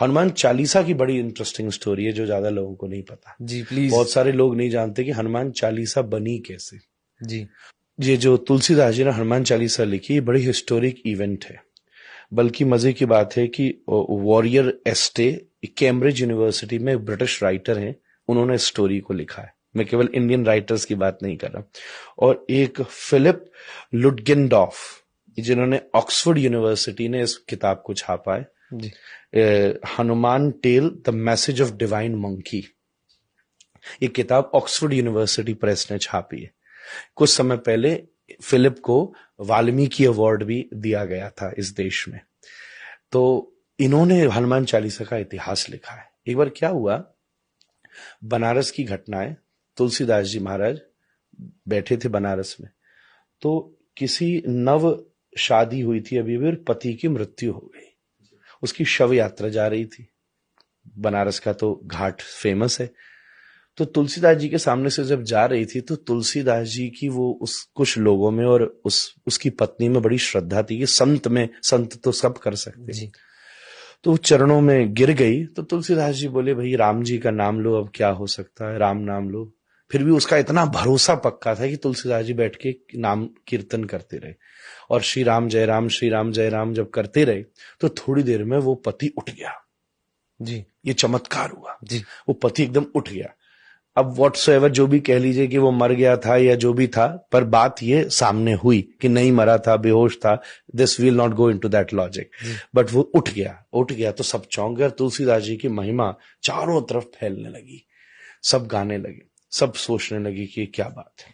हनुमान चालीसा की बड़ी interesting story है जो ज्यादा लोगों को नहीं पता। जी प्लीज। बहुत सारे लोग नहीं जानते कि हनुमान चालीसा बनी कैसे। जी। ये जो तुलसीदास जी ने हनुमान चालीसा लिखी, ये बड़ी हिस्टोरिक इवेंट है। बल्कि मजे की बात है कि वॉरियर एस्टे कैम्ब्रिज यूनिवर्सिटी में एक ब्रिटिश राइटर हैं, उन्होंने स्टोरी को लिखा है। मैं केवल इंडियन राइटर्स की बात नहीं कर रहा। और एक फिलिप लुटगेनडॉर्फ, जिन्होंने ऑक्सफोर्ड यूनिवर्सिटी ने इस किताब को छापा है, जी। Hanuman tale the message of divine monkey. ये किताब ऑक्सफोर्ड यूनिवर्सिटी प्रेस ने छापी है। कुछ समय पहले फिलिप को वाल्मीकि अवार्ड भी दिया गया था इस देश में। तो इन्होंने हनुमान चालीसा का इतिहास लिखा है। एक बार क्या हुआ, बनारस की घटना है। तुलसीदास जी महाराज बैठे थे बनारस में, तो किसी नव शादी हुई थी अभी भी और पति की मृत्यु हो गई। उसकी शव यात्रा जा रही थी। बनारस का तो घाट फेमस है। तो तुलसीदास जी के सामने से जब जा रही थी तो तुलसीदास जी की वो उस कुछ लोगों में और उसकी पत्नी में बड़ी श्रद्धा थी कि संत तो सब कर सकते जी। तो चरणों में गिर गई। तो तुलसीदास जी बोले, भाई राम जी का नाम लो, अब क्या हो सकता है, राम नाम लो। फिर भी उसका इतना भरोसा पक्का था कि तुलसीदास जी बैठ के नाम कीर्तन करते रहे और श्री राम जय राम जब करते रहे तो थोड़ी देर में वो पति उठ गया जी। ये चमत्कार हुआ जी। वो पति एकदम उठ गया। अब व्हाटसोएवर जो भी कह लीजिए कि वो मर गया था या जो भी था, पर बात ये सामने हुई कि नहीं मरा था, बेहोश था। This will not go into that logic, but वो उठ गया तो सब चौंक गए। तुलसीदास जी की महिमा चारों तरफ फैलने लगी, सब गाने लगे, सब सोचने लगे कि क्या बात है।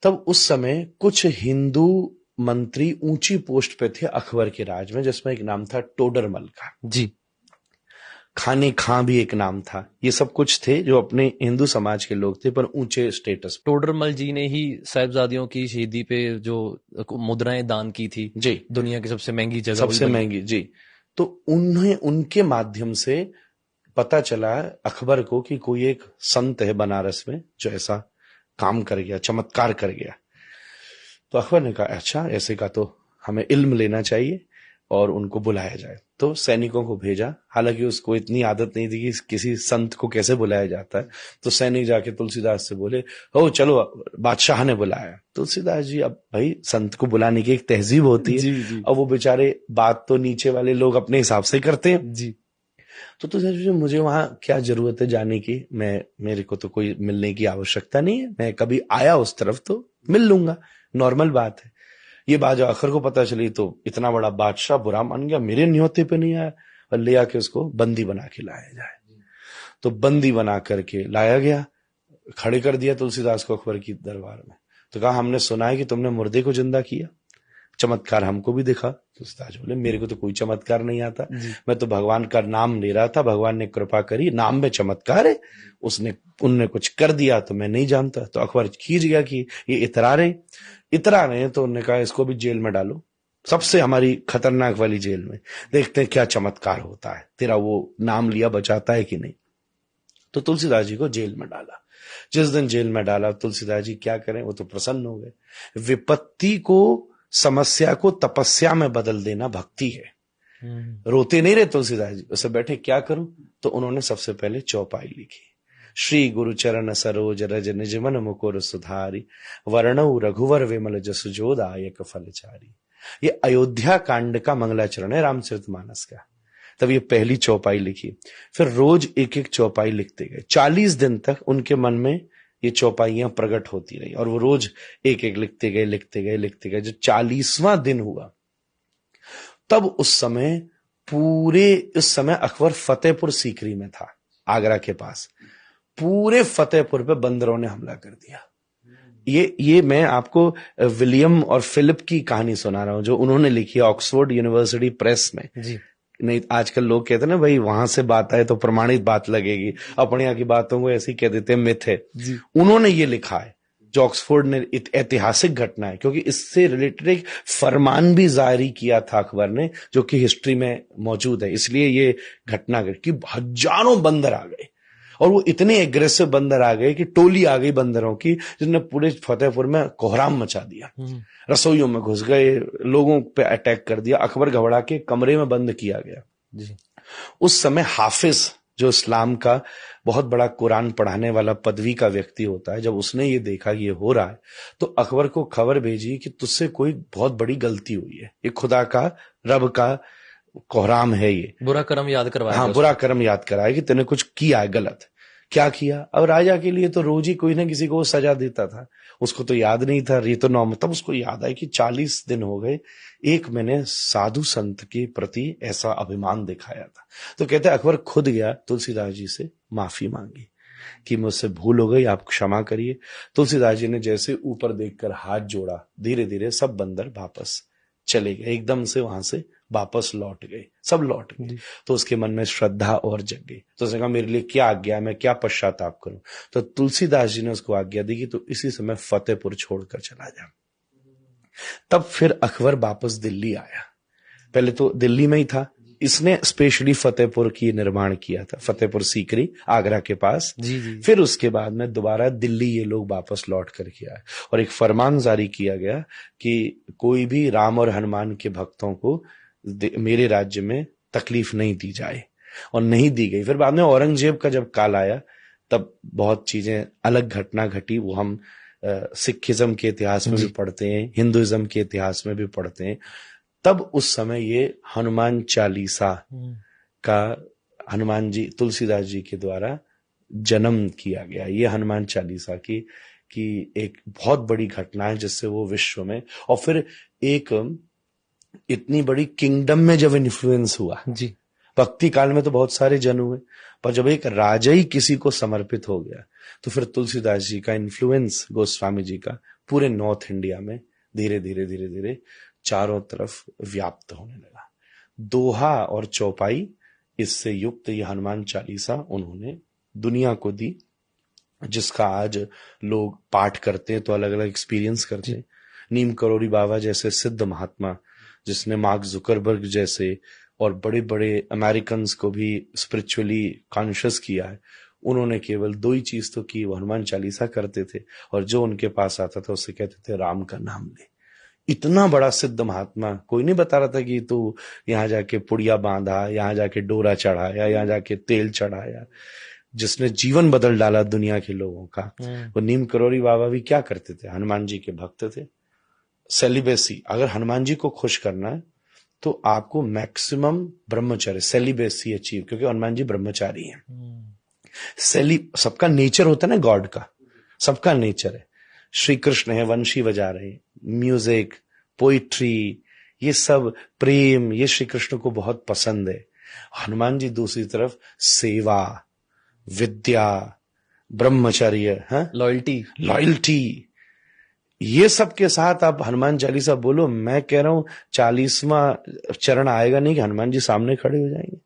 तब उस समय कुछ हिंदू मंत्री ऊंची पोस्ट पे थे अकबर के राज में, जिसमें एक नाम था टोडरमल का जी। खाने खां भी एक नाम था। ये सब कुछ थे जो अपने हिंदू समाज के लोग थे पर ऊंचे स्टेटस। टोडरमल जी ने ही साहिबजादियों की शहीदी पे जो मुद्राएं दान की थी जी, दुनिया की सबसे महंगी जगह, सबसे महंगी जी। तो उन्हें उनके माध्यम से पता चला अकबर को कि कोई एक संत है बनारस में जो ऐसा काम कर गया, चमत्कार कर गया। तो अकबर ने कहा, अच्छा ऐसे का तो हमें इल्म लेना चाहिए और उनको बुलाया जाए। तो सैनिकों को भेजा। हालांकि उसको इतनी आदत नहीं थी कि किसी संत को कैसे बुलाया जाता है। तो सैनिक जाके तुलसीदास से बोले, हो चलो, बादशाह ने बुलाया। तुलसीदास जी, अब भाई संत को बुलाने की एक तहजीब होती है जी, जी। अब वो बेचारे बात तो नीचे वाले लोग अपने हिसाब से करते हैं जी। तो तुलसीदास जी, मुझे वहां क्या जरूरत है जाने की, मेरे को तो कोई मिलने की आवश्यकता नहीं है, मैं कभी आया उस तरफ तो मिल लूंगा, नॉर्मल बात है। ये बात जो आखिर को पता चली तो इतना बड़ा बादशाह बुरा मान गया, मेरे न्योते पे नहीं आया, और ले आके उसको बंदी बना के लाया जाए। तो बंदी बना करके लाया गया, खड़े कर दिया तुलसीदास को अकबर की दरबार में। तो कहा, हमने सुना है कि तुमने मुर्दे को जिंदा किया, चमत्कार हमको भी दिखा। तुलसीदास बोले, मेरे को तो कोई चमत्कार नहीं आता, मैं तो भगवान का नाम ले रहा था, भगवान ने कृपा करी, नाम में चमत्कार है, उनने कुछ कर दिया तो मैं नहीं जानता। तो अकबर खींच गया कि ये इतरा रहे तो उन्होंने कहा, इसको भी जेल में डालो, सबसे हमारी खतरनाक वाली जेल में, देखते हैं क्या चमत्कार होता है, तेरा वो नाम लिया बचाता है कि नहीं। तो तुलसीदास जी को जेल में डाला। जिस दिन जेल में डाला, तुलसीदास जी क्या करें, वो तो प्रसन्न हो गए। विपत्ति को, समस्या को तपस्या में बदल देना भक्ति है। रोते नहीं रहे तुलसीदास जी, उसे बैठे क्या करूं, तो उन्होंने सबसे पहले चौपाई लिखी, श्री गुरु चरण सरोज रज निज मन मुकुर सुधारी, वर्णौ रघुवर विमल जसु जो दायक फलचारी। ये अयोध्या कांड का मंगलाचरण है, रामचरितमानस का। तब ये पहली चौपाई लिखी, फिर रोज एक एक चौपाई लिखते गए। 40 दिन तक उनके मन में ये चौपाइयां प्रकट होती रही और वो रोज एक एक लिखते गए। जब 40वां दिन हुआ, तब उस समय अकबर फतेहपुर सीकरी में था, आगरा के पास। पूरे फतेहपुर पे बंदरों ने हमला कर दिया। ये मैं आपको विलियम और फिलिप की कहानी सुना रहा हूं, जो उन्होंने लिखी है ऑक्सफोर्ड यूनिवर्सिटी प्रेस में जी। नहीं, आजकल लोग कहते हैं ना, भाई वहां से बात आए तो प्रमाणित बात लगेगी, अपने यहाँ की बातों को ऐसे ही कह देते हैं, मिथ है। उन्होंने ये लिखा है, जो ऑक्सफोर्ड ने, ऐतिहासिक घटना है, क्योंकि इससे रिलेटेड एक फरमान भी जारी किया था अकबर ने, जो कि हिस्ट्री में मौजूद है। इसलिए ये घटना कि हजारों बंदर आ गए और वो इतने एग्रेसिव बंदर आ गए कि टोली आ गई बंदरों की, जिसने पूरे फतेहपुर में कोहराम मचा दिया। रसोइयों में घुस गए, लोगों पे अटैक कर दिया। अकबर घबरा के कमरे में बंद किया गया जी। उस समय हाफिज, जो इस्लाम का बहुत बड़ा कुरान पढ़ाने वाला पदवी का व्यक्ति होता है, जब उसने ये देखा कि ये हो रहा है तो अकबर को खबर भेजी कि तुझसे कोई बहुत बड़ी गलती हुई है, ये खुदा का, रब का कोहराम है, ये बुरा कर्म याद करवाया। हाँ, बुरा कर्म याद कराया कि तूने कुछ किया है गलत। क्या किया? अब राजा के लिए तो रोज ही कोई ना किसी को सजा देता था, उसको तो याद नहीं था, ये तो नॉर्मल। तब उसको याद आया कि 40 दिन हो गए, एक मैंने साधु संत के प्रति ऐसा अभिमान दिखाया था। तो कहते अकबर खुद गया, तुलसीदास जी से माफी मांगी कि मुझसे भूल हो गई, आप क्षमा करिए। तुलसीदास जी ने जैसे ऊपर देखकर हाथ जोड़ा, धीरे धीरे सब बंदर वापस चले गए, एकदम से वहां से वापस लौट गए, सब लौट गए। तो उसके मन में श्रद्धा और जग गई, तो उसने कहा मेरे लिए क्या आज्ञा है, मैं क्या पश्चाताप करूं। तो तुलसीदास जी ने उसको आज्ञा दी कि तू इसी समय फतेहपुर छोड़कर चला जा। तब फिर अकबर वापस दिल्ली आया, पहले तो दिल्ली में ही था, इसने स्पेशली फतेहपुर की निर्माण किया था, फतेहपुर सीकरी आगरा के पास। जी। फिर उसके बाद में दोबारा दिल्ली ये लोग वापस लौट करके आए और एक फरमान जारी किया गया कि कोई भी राम और हनुमान के भक्तों को मेरे राज्य में तकलीफ नहीं दी जाए, और नहीं दी गई। फिर बाद में औरंगजेब का जब काल आया तब बहुत चीजें अलग घटना घटी, वो हम सिखिज्म के इतिहास में भी पढ़ते हैं, हिंदुइज्म के इतिहास में भी पढ़ते हैं। तब उस समय ये हनुमान चालीसा का, हनुमान जी, तुलसीदास जी के द्वारा जन्म किया गया। ये हनुमान चालीसा की एक बहुत बड़ी घटना है, जिससे वो विश्व में, और फिर एक इतनी बड़ी किंगडम में जब इन्फ्लुएंस हुआ जी। भक्ति काल में तो बहुत सारे जन हुए, पर जब एक राजा ही किसी को समर्पित हो गया तो फिर तुलसीदास जी का इन्फ्लुएंस, गोस्वामी जी का, पूरे नॉर्थ इंडिया में धीरे धीरे धीरे धीरे चारों तरफ व्याप्त होने लगा। दोहा और चौपाई इससे युक्त ये हनुमान चालीसा उन्होंने दुनिया को दी, जिसका आज लोग पाठ करते हैं तो अलग अलग एक्सपीरियंस करते हैं। नीम करोड़ी बाबा जैसे सिद्ध महात्मा, जिसने मार्क जुकरबर्ग जैसे और बड़े बड़े अमेरिकन को भी स्पिरिचुअली कॉन्शियस किया है, उन्होंने केवल 2 ही चीज तो की, वो हनुमान चालीसा करते थे और जो उनके पास आता था उससे कहते थे राम का नाम ले। इतना बड़ा सिद्ध महात्मा, कोई नहीं बता रहा था कि तू यहाँ जाके पुड़िया बांधा, यहाँ जाके डोरा चढ़ाया, यहाँ जाके तेल चढ़ाया, जिसने जीवन बदल डाला दुनिया के लोगों का। वो नीम करोड़ी बाबा भी क्या करते थे? हनुमान जी के भक्त थे। सेलिबेसी, अगर हनुमान जी को खुश करना है तो आपको मैक्सिमम ब्रह्मचर्य, सेलिबेसी अचीव, क्योंकि हनुमान जी ब्रह्मचारी हैं। सबका नेचर होता है ना, गॉड का सबका नेचर है। श्री कृष्ण है, वंशी बजा रहे, म्यूजिक, पोइट्री, ये सब प्रेम, ये श्री कृष्ण को बहुत पसंद है। हनुमान जी दूसरी तरफ सेवा, विद्या, ब्रह्मचर्य, लॉयल्टी, ये सब के साथ आप हनुमान चालीसा बोलो। मैं कह रहा हूं 40वां चरण आएगा नहीं कि हनुमान जी सामने खड़े हो जाएंगे।